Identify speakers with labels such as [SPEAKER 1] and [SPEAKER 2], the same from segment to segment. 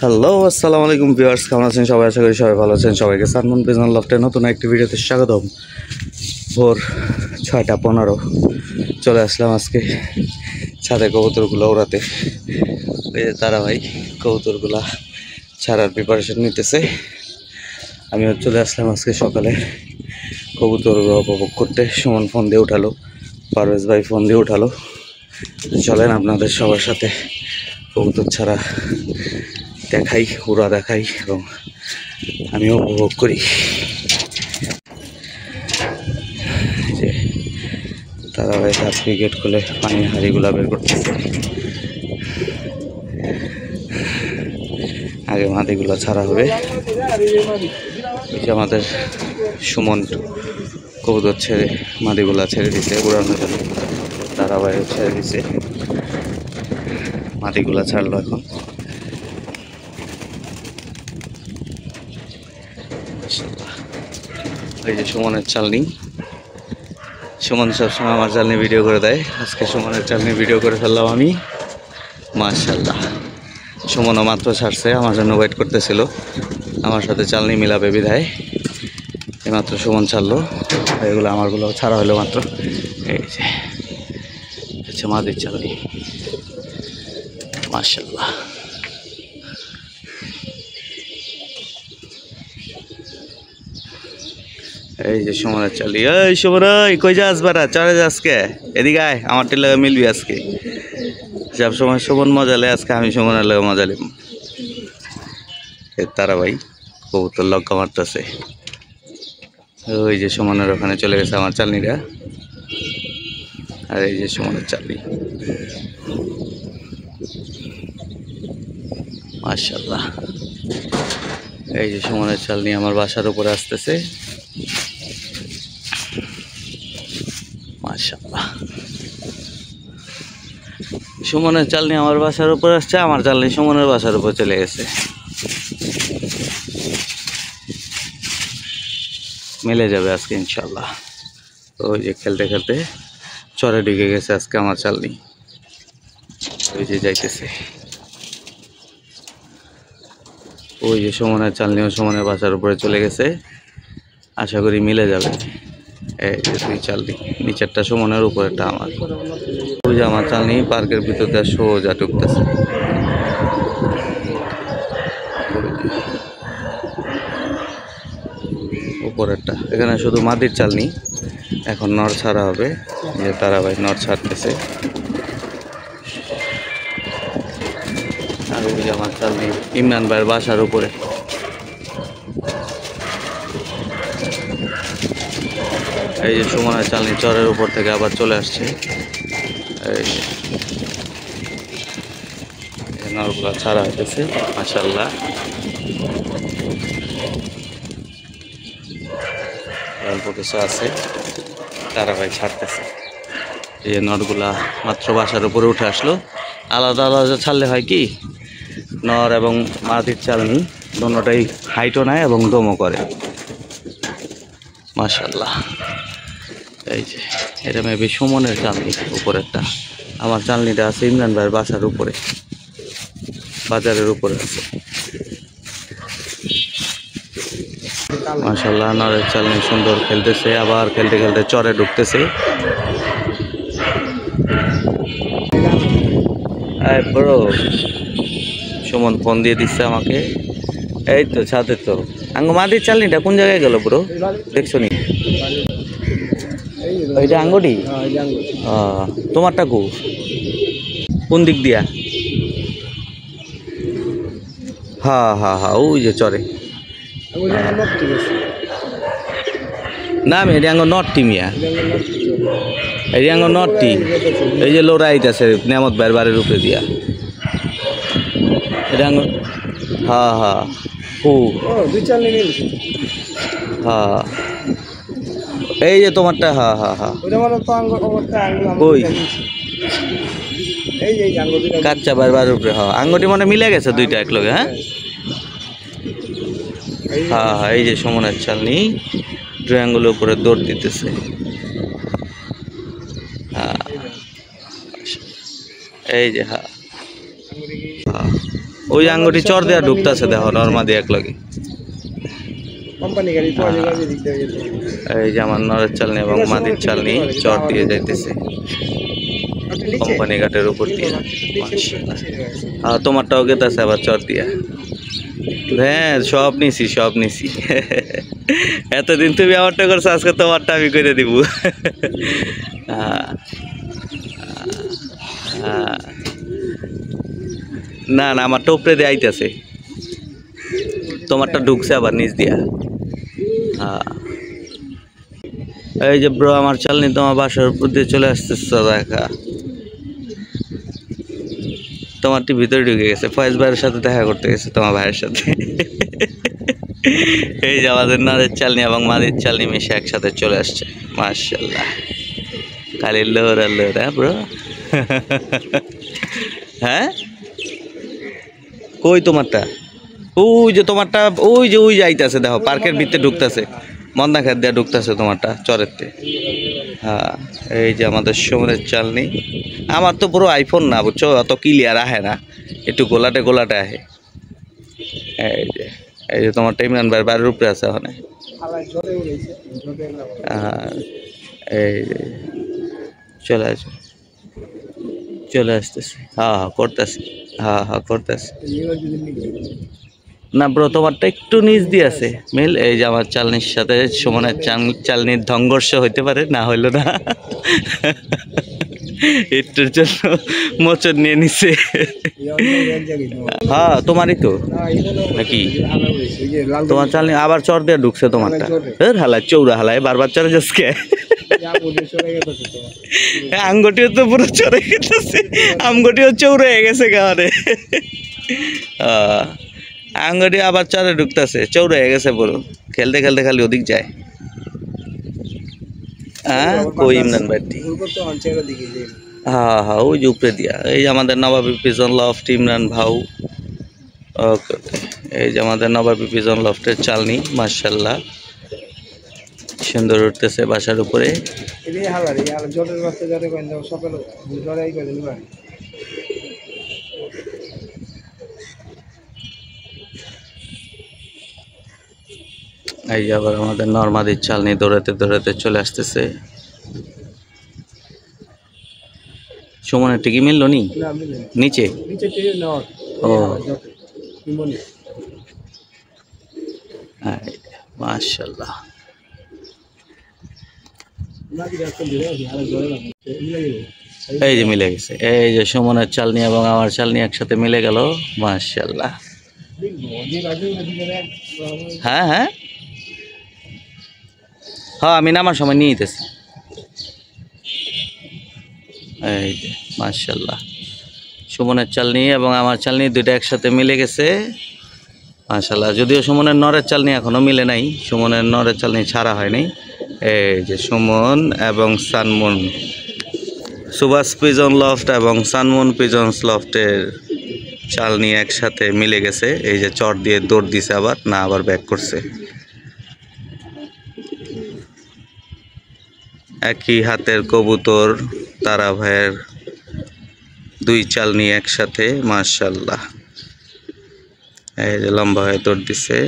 [SPEAKER 1] Hello আসসালামু আলাইকুম viewers, কেমন আছেন সবাই? আশা করি সবাই ভালো আছেন। সবাইকে সানমুন বিজনেস লফটে নতুন একটি ভিডিওতে স্বাগতম। ভোর 6:15 চলে আসলাম আজকে ছাদে কবুতরগুলো ওড়াতে। ওই যে তারা ভাই কবুতরগুলা ছাড়ার প্রিপারেশন নিতেছে। আমিও চলে আসলাম আজকে সকালে কবুতরগুলো উপভোগ করতে। সুমন ফোন দিয়ে উঠালো, পারভেজ ভাই ফোন দিয়ে উঠালো। চলেন আপনাদের সবার সাথে কবুতর ছাড়া দেখাই, উড়া দেখাই এবং আমিও উপভোগ করি। যে তারা ভাই হাত ক্রিকেট খুলে পানির হাঁড়িগুলা বের করতেছে। আগে মাদিগুলো ছাড়া হবে। আমাদের সুমন কবুতর ছেড়ে মাদিগুলা ছেড়ে দিছে উড়ানোর জন্য, তারা ভাই ছেড়ে দিছে, মাদিগুলা ছাড়লো এখন। এই যে সুমনের চালনি, সুমন সবসময় আমার চালনি ভিডিও করে দেয়। আজকে সুমনের চালনি ভিডিও করে ফেললাম আমি। মাশাআল্লাহ, সুমনও মাত্র ছাড়ছে, আমার জন্য ওয়েট করতেছিল, আমার সাথে চালনি মিলাবে বিধায় এইমাত্র সুমন ছাড়লো। এগুলো আমারগুলো ছাড়া হলো মাত্র। এই যে হচ্ছে মাদির চালনি, মাশাআল্লাহ। এই যে সুমনের চালি। এই সুমন, কই যাস বারা? চলে যাস কে? এদিকে আয়, আমার টির লাগে মিলবি আজকে। সব সময় সুমন মজালে, আজকে আমি সুমনের লাগে মজালি। তারা ভাই কবুতর লক্ষ্য মারতেছে। ওই যে সুমনের ওখানে চলে গেছে আমার চালনিটা, আর এই যে সুমনের চালনি। মাশাআল্লাহ, এই যে সুমনের চালনি আমার বাসার উপরে আসতেছে। মাশাআল্লাহ, সুমনের চালনি আমার বাসার উপর আসছে, আমার চালনি সুমনের বাসার উপর চলে গেছে। মিলে যাবে আজকে ইনশাল্লাহ। ওই যে খেলতে খেলতে চরে ঢুকে গেছে আজকে আমার চালনি। ওই যে যাইতেছে, ওই যে সুমনের চালনিও সুমনের বাসার উপরে চলে গেছে। আশা করি মিলে যাবে। এই যে দুই চালনি, নিচেরটা সুমনের, উপরেরটা আমার। ওই যে আমার চালনি পার্কের ভিতর দিয়ে সোজা ঢুকতেছে। উপরেরটা এখানে শুধু মাদির চালনি, এখন নর ছাড়া হবে। যে তারা ভাই নর ছাড়তেছে। আর ওই যে আমার চালনি ইমরান ভাইয়ের বাসার উপরে। এই যে সুমনের চালনি চরের উপর থেকে আবার চলে আসছে। এই নরগুলা ছাড়া হইতেছে, মাশাআল্লাহ। অল্প কিছু আছে, তারা ভাই ছাড়তেছে। এই নরগুলা মাত্র বাসার উপরে উঠে আসলো। আলাদা আলাদা ছাড়লে হয় কি, নর এবং মাদির চালনি দুটোটাই হাইটও নেয় এবং দমও করে। মাশাআল্লাহ, এই যে এটা মেবি সুমনের চালনি উপরেরটা। আমার চালনিটা আছে ইমরান ভাইয়ের বাসার উপরে, বাজারের উপরে আছে। মাশাআল্লাহ, নরের চালনি সুন্দর খেলতেছে, আবার খেলতে খেলতে চরে ঢুকতেছে। ব্রো, সুমন ফোন দিয়ে দিচ্ছে আমাকে। এই তো ছাদে। তো আঙ্গ মাদির চালনিটা কোন জায়গায় গেল ব্রো? দেখছো নি? ওইটা আঙ্গুটি? তোমারটা কোন দিক দিয়া? হ্যাঁ হ্যাঁ হ্যাঁ, ওই যে চরে। না আমি এরিয়াঙ্গ নটটি মিয়া, এরিয়াঙ্গ নটটি। এই যে লোরা আইতাছে নেমত ভাইয়ের বাড়ির উপরে দিয়া। এরিয়াঙ্গ, হ্যাঁ হ্যাঁ হ্যাঁ, এই যে তোমারটা। হ্যাঁ হ্যাঁ হ্যাঁ, ওই কাচ্চা ভাইয়ের বাড়ির উপরে। হ্যাঁ, আঙ্গুটি মানে মিলে গেছে দুইটা একলগে। হ্যাঁ হ্যাঁ হ্যাঁ, এই যে সুমনের চালনি ট্রায়াঙ্গলের উপরে দৌড় দিতেছে। হ্যাঁ, এই যে হ্যাঁ হ্যাঁ, ওই আঙ্গুটি চর দেয়া ঢুকতেছে দেখো নর্মা দিয়ে এক লগে
[SPEAKER 2] কোম্পানি গাড়ি তো আগে গাড়ি দিতে হবে
[SPEAKER 1] এই যে আমার নরের চালনি এবং মাদির চালনি চর দিয়ে যাইতেছে কোম্পানি ঘাটের উপর দিয়ে তোমারটাও গেতেছে আবার চর দিয়া হ্যাঁ সব নিছি এতদিন তুমি আমারটা করছো আজকে তোমারটা আমি করে দিব না না আমারটা উপরে দিয়ে আইতেছে তোমারটা ঢুকছে আবার নিচ দিয়া এই যে ব্রো আমার চালনি তোমার বাসার উপর দিয়ে চলে আসতেছে দেখা তোমারটি ভিতরে ঢুকে গেছে ফয়েজ ভাইয়ের সাথে দেখা করতে গেছে তোমার ভাইয়ের সাথে এই যে আমাদের নরের চালনি এবং মাদির চালনি মিশে একসাথে চলে আসছে মাশাআল্লাহ খালি লোর আর লোর হ্যাঁ ব্রো হ্যাঁ কই তোমারটা ওই যে আইতাছে দেখো পার্কের ভিতরে ঢুকতেছে মন্দা খাত দিয়ে ঢুকতেছে তোমারটা চরেরতে হ্যাঁ এই যে আমাদের সুমনের চালনি আমার তো পুরো আইফোন না বুঝছো অত ক্লিয়ার আহে না একটু গোলাটে আহে এই যে তোমারটা ইমরান ভাইয়ের বাড়ির উপরে আছে ওখানে এই যে চলে আসতেছে করতেছে না ব্রো তোমারটা একটু নিচ দিয়ে আছে মিল এই যে আমার চালনির সাথে সুমনের চালনির সংঘর্ষ হইতে পারে না হইলো না একটুর জন্য মোচর নিয়ে নিছে হ্যাঁ তোমারই তো নাকি তোমার চালনি আবার চর দিয়ে ঢুকছে তোমারটা হালায় চৌরা হালায় বারবার চড়ে যাচ্ছে আঙ্গুটিও তো পুরো চড়ে গেছে আমগুটিও চৌড়ে হয়ে গেছে গাওয়ারে আঙ্গুটি আবার চরে ঢুকতেছে চৌড়ে হয়ে গেছে পুরো খেলতে খালি ওদিক যায় কই ইমরান ভাইটি হ্যাঁ ওই যে উপরে দিয়া এই যে আমাদের নবাবী পিজন লফট ইমরান ভাউ ওকে এই যে আমাদের নবাবী পিজন লফটের চালনি মাশাআল্লাহ সুন্দর উঠতেছে বাসার উপরে এই যে আবার আমাদের নরমাদির চালনি দৌড়াতে চলে আসতেছে সুমনের টিকি মিললো নি নিচে ও মাশাআল্লাহ এই যে মিলে গেছে এই যে সুমনের চালনি এবং আমার চালনি একসাথে মিলে গেল মাশাআল্লাহ হ্যাঁ আমি নামার সময় নিয়ে যেতেছি এই যে মাশাআল্লাহ সুমনের চালনি এবং আমার চালনি দুইটা একসাথে মিলে গেছে মাশাআল্লাহ যদিও সুমনের নরের চালনি এখনো মিলে নাই সুমনের নরের চালনি ছাড়া হয়নি এই যে সুমন এবং সানমুন সুভাষ পিজন লফট এবং সানমুন পিজনস লফটের চালনি একসাথে মিলে গেছে এই যে চট দিয়ে দৌড় দিছে আবার ব্যাক করছে একই হাতের কবুতর তারা ভাইয়ের দুই চালনি একসাথে মাশাআল্লাহ এই যে লম্বা হয়ে দৌড় দিছে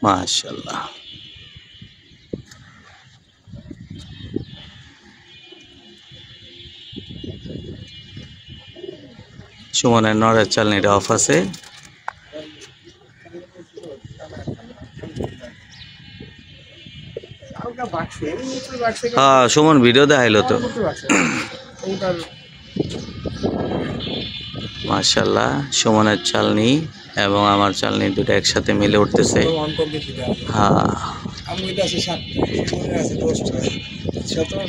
[SPEAKER 1] মাশাআল্লাহ সুমনের নরের চালনিটা অফ আছে হ্যাঁ সুমন ভিডিও দেখাইলো তো মাশাআল্লাহ সুমনের চালনি এবং আমার চালনি দুটো একসাথে মিলে উঠতেছে হ্যাঁ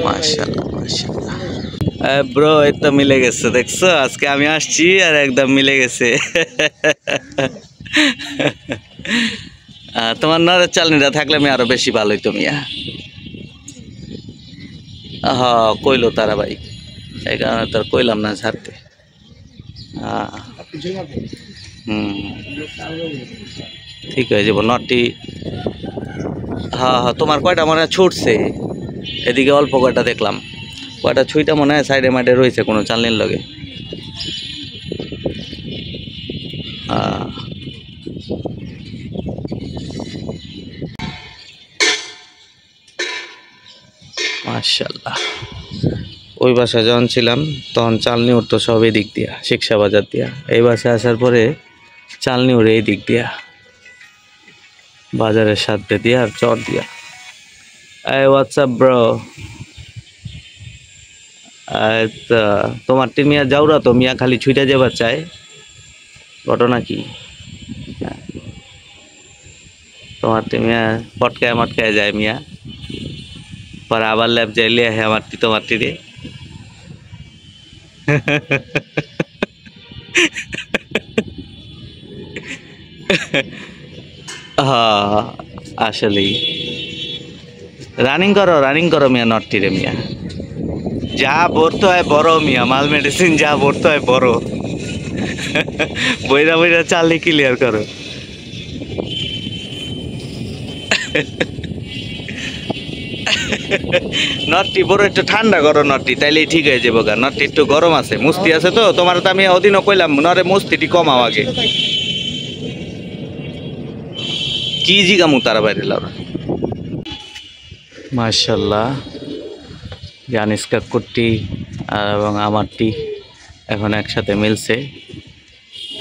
[SPEAKER 1] মাশাআল্লাহ মাশাআল্লাহ ব্রো এই তো মিলে গেছে দেখছো আজকে আমি আসছি আর একদম মিলে গেছে তোমার নরের চালনিটা থাকলে আমি আরো বেশি ভালো হইতো মিয়া হ্যাঁ কইলো তারা ভাই এই কারণে তোর কইলাম না ছাড়তে ঠিক হয়ে যাব নটি হ্যাঁ হ্যাঁ, তোমার কয়টা মনে হয় ছুটছে, এদিকে অল্প কয়টা দেখলাম, কয়টা ছুঁইটা মনে হয় সাইডে মাইডে রয়েছে কোনো চালনির লগে। মাশাল্লাহ। ওই বাসায় যখন ছিলাম তখন চালনি উঠতো সব এই দিক দিয়া, শিক্ষা বাজার দিয়া। এই বাসায় আসার পরে চালনি উড়ে এই দিক দিয়া, বাজারের সাথে দিয়া আর চর দিয়া। এই হোয়াটসঅ্যাপ ব্রো, তোমার মিয়া যাওরা তো মিয়া খালি ছুটে যাবার চায়, ঘটনা কি? তোমার মিয়া পটকায় মটকায় যায় মিয়া, পরে আবার ল্যাব যাইলে হ্যাঁ আমার তোমার রে। হ্যাঁ আসলেই রানিং করো মিয়া, নটটি রে মিয়া, যা ভরতে হয় বড় মিয়া, মাল মেডিসিন যা ভরতে হয় বড়, বইরা বইরা চালনি ক্লিয়ার করো। নটটি বড় একটু ঠান্ডা করো নটটি, তাইলেই ঠিক হয়ে যাবো গা। নটটি একটু গরম আছে, মুস্তি আছে তো তোমার, তো আমি ওদিনও কইলাম নরে মুস্তিটি কমাও আগে। কি জিগামু তারা বাইরে লাউরা। মাশাল্লাহ, জানিস কাকুরটি এবং আমারটি এখন একসাথে মিলছে।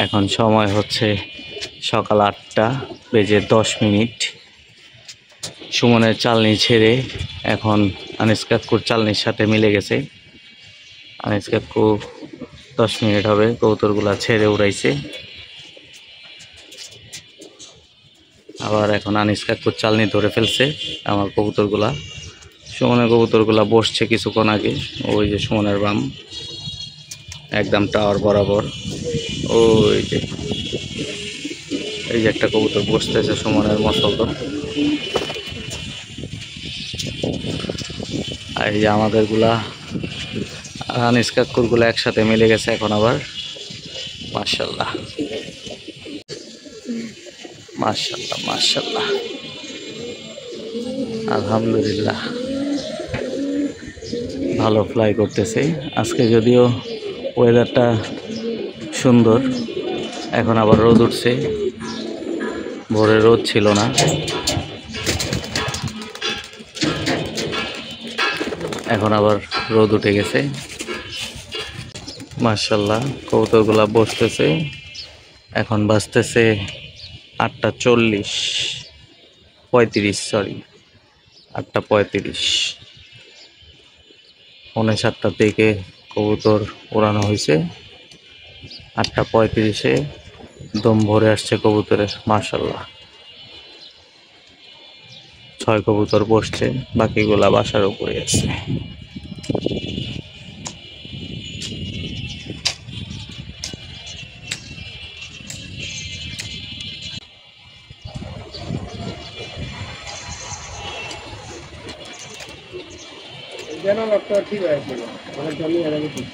[SPEAKER 1] এখন সময় হচ্ছে সকাল 8:10। সুমনের চালনি ছেড়ে এখন আনিস কাকুর চালনির সাথে মিলে গেছে। আনিস কাকু 10 মিনিট হবে কবুতরগুলা ছেড়ে উড়াইছে। আবার এখন আনিস কাকুর চালনি ধরে ফেলছে আমার কবুতরগুলা। সুমনের কবুতরগুলা বসছে কিছুক্ষণ আগে, ওই যে সুমনের বাম একদম টাওয়ার বরাবর, ওই যে এই যে একটা কবুতর বসতেছে সুমনের মসলদর। আর এই যে আমাদেরগুলা আনিস কাকুরগুলা একসাথে মিলে গেছে এখন আবার। মাশাল্লাহ মাশাল্লাহ মাশাল্লাহ, আলহামদুলিল্লাহ ভালো ফ্লাই করতেছে আজকে, যদিও ওয়েদারটা সুন্দর। এখন আবার রোদ উঠছে, ভোরে রোদ ছিল না। এখন আবার রোদ উঠে গেছে। মাশাল্লাহ কবুতরগুলা বসতেছে। এখন বাজতেছে 8:35, সরি 8:35। 7:30 থেকে কবুতর ওড়ানো হয়েছে, 8:35-এ দম ভরে আসছে কবুতরের। মাশাল্লাহ 6 কবুতর বসছে, বাকিগুলা বাসার উপরে আছে।
[SPEAKER 2] যেন লক্ষ্য ঠিক হয়েছিল, আমার জমি আর আমি ঠিক।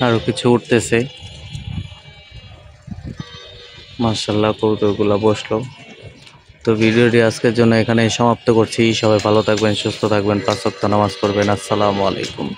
[SPEAKER 1] আরো কিছু উঠতেছে। মাশাআল্লাহ কবুতরগুলা বসলো। তো ভিডিওটি আজকের জন্য এখানেই সমাপ্ত করছি। সবাই ভালো থাকবেন, সুস্থ থাকবেন, 5 ওয়াক্ত নামাজ পড়বেন। আসসালামু আলাইকুম।